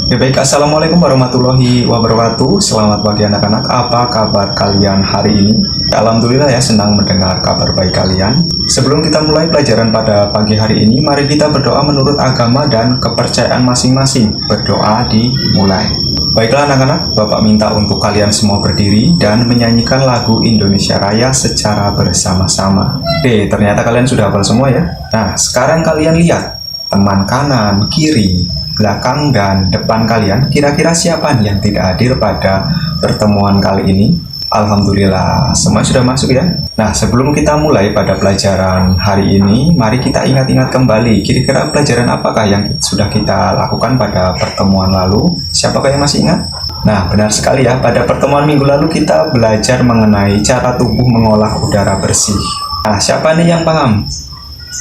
Ya baik, Assalamualaikum warahmatullahi wabarakatuh. Selamat pagi anak-anak, apa kabar kalian hari ini? Alhamdulillah ya, senang mendengar kabar baik kalian. Sebelum kita mulai pelajaran pada pagi hari ini, mari kita berdoa menurut agama dan kepercayaan masing-masing. Berdoa dimulai. Baiklah anak-anak, Bapak minta untuk kalian semua berdiri dan menyanyikan lagu Indonesia Raya secara bersama-sama. Oke, ternyata kalian sudah hafal semua ya. Nah, sekarang kalian lihat teman kanan, kiri, belakang dan depan kalian, kira-kira siapa nih yang tidak hadir pada pertemuan kali ini? Alhamdulillah, semua sudah masuk ya. Nah, sebelum kita mulai pada pelajaran hari ini, mari kita ingat-ingat kembali, kira-kira pelajaran apakah yang sudah kita lakukan pada pertemuan lalu? Siapakah yang masih ingat? Nah, benar sekali ya, pada pertemuan minggu lalu kita belajar mengenai cara tubuh mengolah udara bersih. Nah, siapa nih yang paham?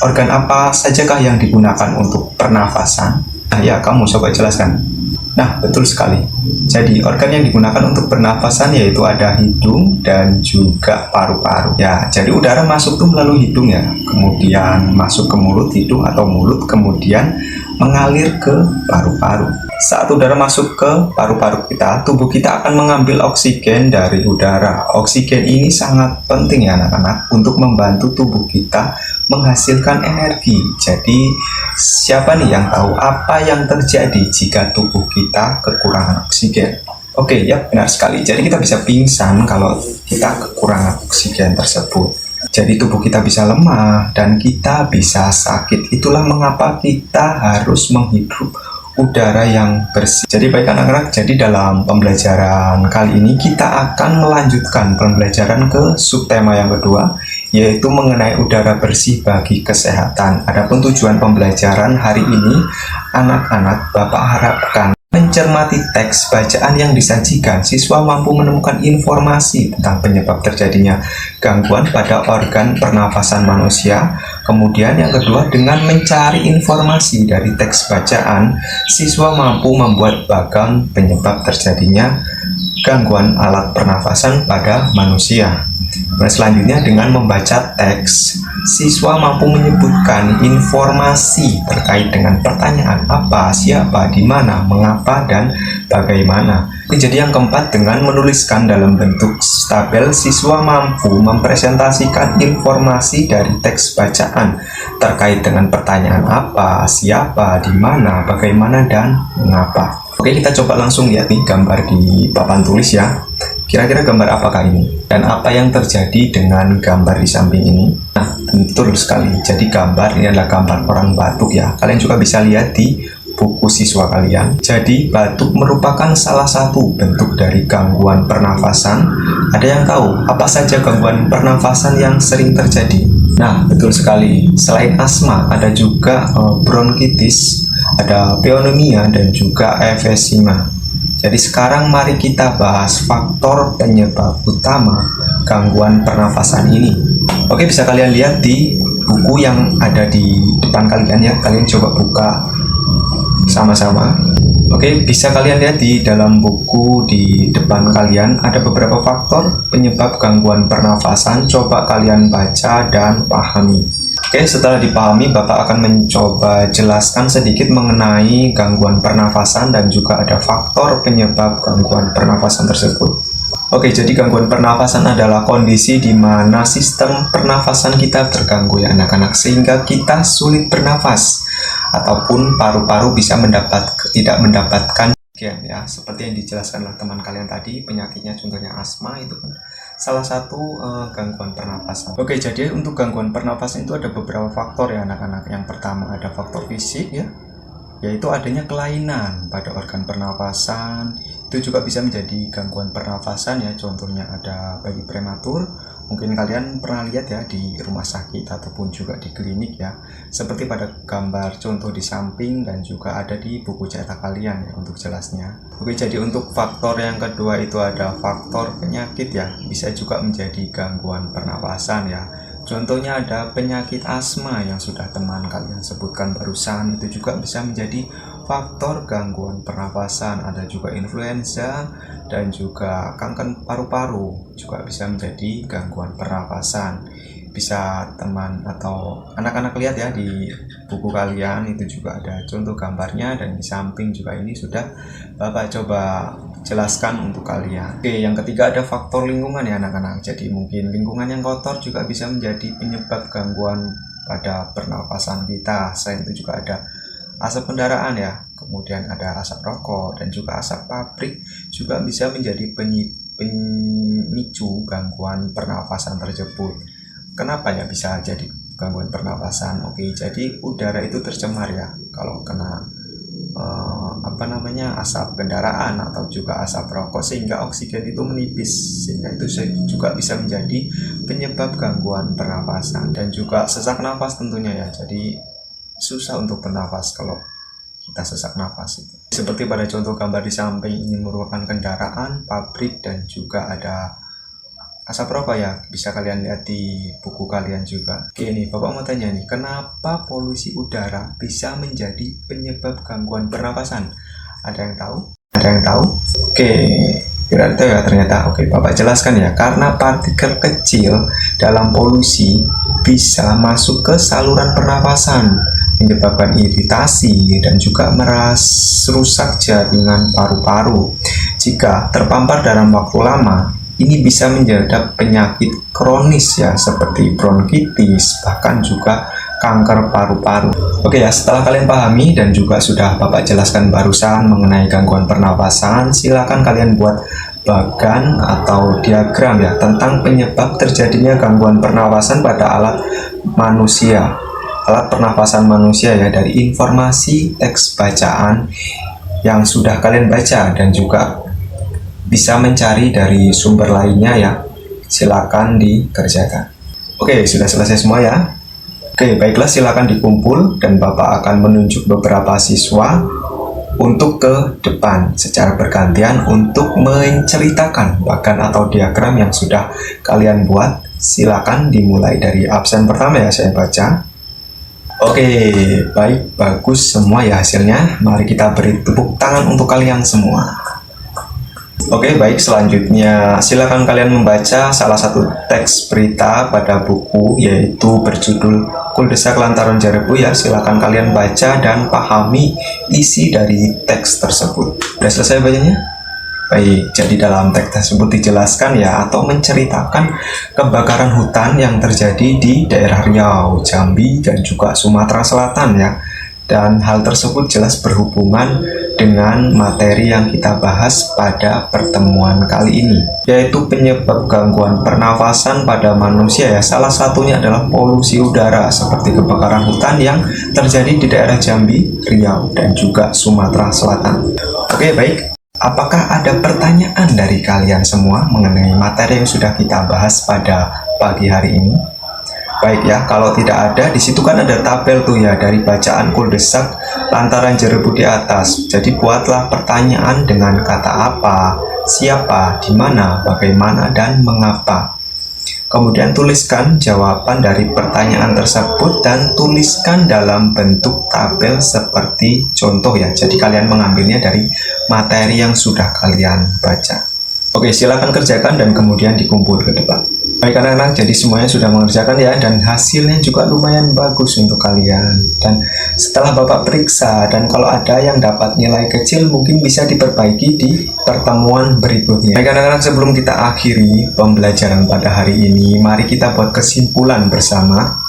Organ apa sajakah yang digunakan untuk pernafasan? Nah, ya, kamu coba jelaskan. Nah, betul sekali. Jadi, organ yang digunakan untuk pernafasan yaitu ada hidung dan juga paru-paru. Ya, jadi udara masuk tuh melalui hidung ya. Kemudian masuk ke mulut, hidung atau mulut, kemudian mengalir ke paru-paru. Saat udara masuk ke paru-paru kita, tubuh kita akan mengambil oksigen dari udara. Oksigen ini sangat penting ya anak-anak untuk membantu tubuh kita menghasilkan energi. Jadi siapa nih yang tahu apa yang terjadi jika tubuh kita kekurangan oksigen? Oke ya, benar sekali. Jadi kita bisa pingsan kalau kita kekurangan oksigen tersebut. Jadi tubuh kita bisa lemah dan kita bisa sakit. Itulah mengapa kita harus menghirup udara yang bersih. Jadi baik anak-anak, jadi dalam pembelajaran kali ini kita akan melanjutkan pembelajaran ke subtema yang kedua, yaitu mengenai udara bersih bagi kesehatan. Adapun tujuan pembelajaran hari ini, anak-anak, Bapak harapkan mencermati teks bacaan yang disajikan, siswa mampu menemukan informasi tentang penyebab terjadinya gangguan pada organ pernafasan manusia. Kemudian yang kedua, dengan mencari informasi dari teks bacaan, siswa mampu membuat bagan penyebab terjadinya gangguan alat pernafasan pada manusia. Dan selanjutnya dengan membaca teks, siswa mampu menyebutkan informasi terkait dengan pertanyaan apa, siapa, di mana, mengapa, dan bagaimana. Jadi yang keempat, dengan menuliskan dalam bentuk tabel, siswa mampu mempresentasikan informasi dari teks bacaan terkait dengan pertanyaan apa, siapa, di mana, bagaimana, dan mengapa. Oke, kita coba langsung lihat nih gambar di papan tulis ya. Kira-kira gambar apakah ini? Dan apa yang terjadi dengan gambar di samping ini? Nah, betul sekali. Jadi gambar ini adalah gambar orang batuk ya. Kalian juga bisa lihat di buku siswa kalian. Jadi batuk merupakan salah satu bentuk dari gangguan pernafasan. Ada yang tahu apa saja gangguan pernafasan yang sering terjadi? Nah, betul sekali. Selain asma, ada juga bronkitis, ada pneumonia, dan juga emfisema. Jadi sekarang mari kita bahas faktor penyebab utama gangguan pernafasan ini. Oke, bisa kalian lihat di buku yang ada di depan kalian ya. Kalian coba buka sama-sama. Oke, bisa kalian lihat di dalam buku di depan kalian ada beberapa faktor penyebab gangguan pernafasan. Coba kalian baca dan pahami. Oke, setelah dipahami, Bapak akan mencoba jelaskan sedikit mengenai gangguan pernafasan dan juga ada faktor penyebab gangguan pernafasan tersebut. Oke, jadi gangguan pernafasan adalah kondisi di mana sistem pernafasan kita terganggu ya anak-anak, sehingga kita sulit bernafas ataupun paru-paru bisa tidak mendapatkan oksigen ya, seperti yang dijelaskan oleh teman kalian tadi, penyakitnya contohnya asma itu kan salah satu gangguan pernapasan. Oke, jadi untuk gangguan pernapasan itu ada beberapa faktor ya anak-anak. Yang pertama ada faktor fisik ya, yaitu adanya kelainan pada organ pernapasan. Itu juga bisa menjadi gangguan pernapasan ya, contohnya ada bayi prematur. Mungkin kalian pernah lihat ya di rumah sakit ataupun juga di klinik ya, seperti pada gambar contoh di samping dan juga ada di buku cetak kalian ya untuk jelasnya. Oke, jadi untuk faktor yang kedua itu ada faktor penyakit ya, bisa juga menjadi gangguan pernapasan ya. Contohnya ada penyakit asma yang sudah teman kalian sebutkan barusan, itu juga bisa menjadi faktor gangguan pernapasan. Ada juga influenza dan juga kanker paru-paru juga bisa menjadi gangguan pernapasan. bisa teman atau anak-anak lihat ya di buku kalian, itu juga ada contoh gambarnya, dan di samping juga ini sudah Bapak coba jelaskan untuk kalian. Oke, yang ketiga ada faktor lingkungan ya anak-anak. Jadi mungkin lingkungan yang kotor juga bisa menjadi penyebab gangguan pada pernapasan kita. Selain itu juga ada asap kendaraan ya, kemudian ada asap rokok dan juga asap pabrik juga bisa menjadi pemicu gangguan pernapasan tersebut. Kenapa ya bisa jadi gangguan pernapasan? Oke, jadi udara itu tercemar ya kalau kena asap kendaraan atau juga asap rokok, sehingga oksigen itu menipis, sehingga itu juga bisa menjadi penyebab gangguan pernapasan. Dan juga sesak nafas tentunya ya, jadi susah untuk bernafas kalau kita sesak nafas itu. Seperti pada contoh gambar di samping ini merupakan kendaraan, pabrik, dan juga ada asap rokok ya, bisa kalian lihat di buku kalian juga. Oke, nih Bapak mau tanya nih, kenapa polusi udara bisa menjadi penyebab gangguan pernapasan? Ada yang tahu? Ada yang tahu? Oke, tidak tahu ya ternyata. Oke, Bapak jelaskan ya. Karena partikel kecil dalam polusi bisa masuk ke saluran pernapasan, menyebabkan iritasi dan juga merusak jaringan paru-paru. Jika terpampar dalam waktu lama, ini bisa menjadi penyakit kronis ya, seperti bronkitis, bahkan juga kanker paru-paru. Oke ya, setelah kalian pahami dan juga sudah Bapak jelaskan barusan mengenai gangguan pernapasan, silakan kalian buat bagan atau diagram ya tentang penyebab terjadinya gangguan pernapasan pada alat pernapasan manusia ya, dari informasi teks bacaan yang sudah kalian baca dan juga bisa mencari dari sumber lainnya ya. Silakan dikerjakan. Oke, sudah selesai semua ya. Oke, baiklah, silakan dikumpul dan Bapak akan menunjuk beberapa siswa untuk ke depan secara bergantian untuk menceritakan bagan atau diagram yang sudah kalian buat. Silakan dimulai dari absen pertama ya, saya baca. Oke, baik, bagus semua ya hasilnya. Mari kita beri tepuk tangan untuk kalian semua. Oke, baik, selanjutnya silakan kalian membaca salah satu teks berita pada buku, yaitu berjudul Kuldesak Lantaran Jarebu ya. Silakan kalian baca dan pahami isi dari teks tersebut. Sudah selesai bacanya? Baik, jadi dalam teks tersebut dijelaskan ya atau menceritakan kebakaran hutan yang terjadi di daerah Riau, Jambi, dan juga Sumatera Selatan ya. Dan hal tersebut jelas berhubungan dengan materi yang kita bahas pada pertemuan kali ini, yaitu penyebab gangguan pernafasan pada manusia ya. Salah satunya adalah polusi udara seperti kebakaran hutan yang terjadi di daerah Jambi, Riau, dan juga Sumatera Selatan. Oke, baik. Apakah ada pertanyaan dari kalian semua mengenai materi yang sudah kita bahas pada pagi hari ini? Baik ya, kalau tidak ada, di situ kan ada tabel tuh ya dari bacaan Kuldesak Lantaran Jarebu di atas. Jadi buatlah pertanyaan dengan kata apa, siapa, di mana, bagaimana, dan mengapa. Kemudian tuliskan jawaban dari pertanyaan tersebut dan tuliskan dalam bentuk tabel seperti contoh ya. Jadi kalian mengambilnya dari materi yang sudah kalian baca. Oke, silakan kerjakan dan kemudian dikumpul ke depan. Baik anak-anak, jadi semuanya sudah mengerjakan ya, dan hasilnya juga lumayan bagus untuk kalian. Dan setelah Bapak periksa, dan kalau ada yang dapat nilai kecil mungkin bisa diperbaiki di pertemuan berikutnya. Baik anak-anak, sebelum kita akhiri pembelajaran pada hari ini, mari kita buat kesimpulan bersama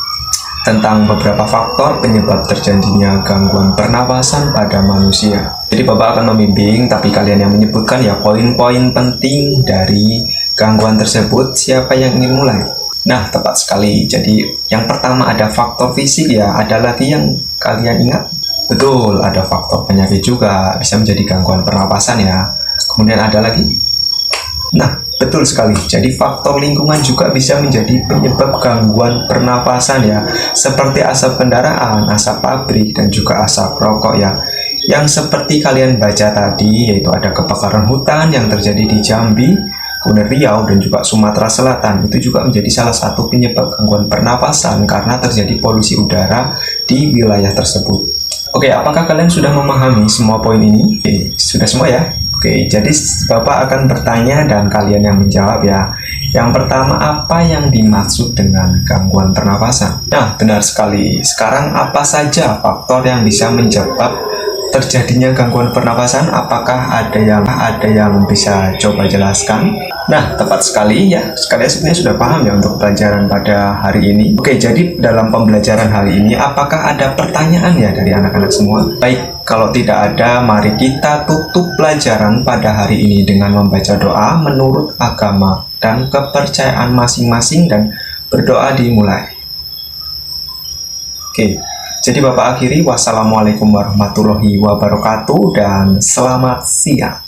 tentang beberapa faktor penyebab terjadinya gangguan pernapasan pada manusia. Jadi Bapak akan membimbing, tapi kalian yang menyebutkan ya poin-poin penting dari gangguan tersebut. Siapa yang ingin mulai? Nah, tepat sekali. Jadi yang pertama ada faktor fisik ya. Ada lagi yang kalian ingat? Betul, ada faktor penyakit juga bisa menjadi gangguan pernapasan ya. Kemudian ada lagi? Nah, betul sekali. Jadi faktor lingkungan juga bisa menjadi penyebab gangguan pernapasan ya. Seperti asap kendaraan, asap pabrik, dan juga asap rokok ya. Yang seperti kalian baca tadi, yaitu ada kebakaran hutan yang terjadi di Jambi, kemudian Riau, dan juga Sumatera Selatan. Itu juga menjadi salah satu penyebab gangguan pernapasan karena terjadi polusi udara di wilayah tersebut. Oke, apakah kalian sudah memahami semua poin ini? Sudah semua ya? Oke, jadi Bapak akan bertanya dan kalian yang menjawab ya. Yang pertama, apa yang dimaksud dengan gangguan pernapasan? Nah, benar sekali. Sekarang apa saja faktor yang bisa menyebab terjadinya gangguan pernapasan? Apakah ada yang bisa coba jelaskan? Nah, tepat sekali ya. Kalian sebenarnya sudah paham ya untuk pelajaran pada hari ini. Oke, jadi dalam pembelajaran hari ini, apakah ada pertanyaan ya dari anak-anak semua? Baik, kalau tidak ada, mari kita tutup pelajaran pada hari ini dengan membaca doa menurut agama dan kepercayaan masing-masing dan berdoa dimulai. Oke, jadi Bapak akhiri, wassalamualaikum warahmatullahi wabarakatuh dan selamat siang.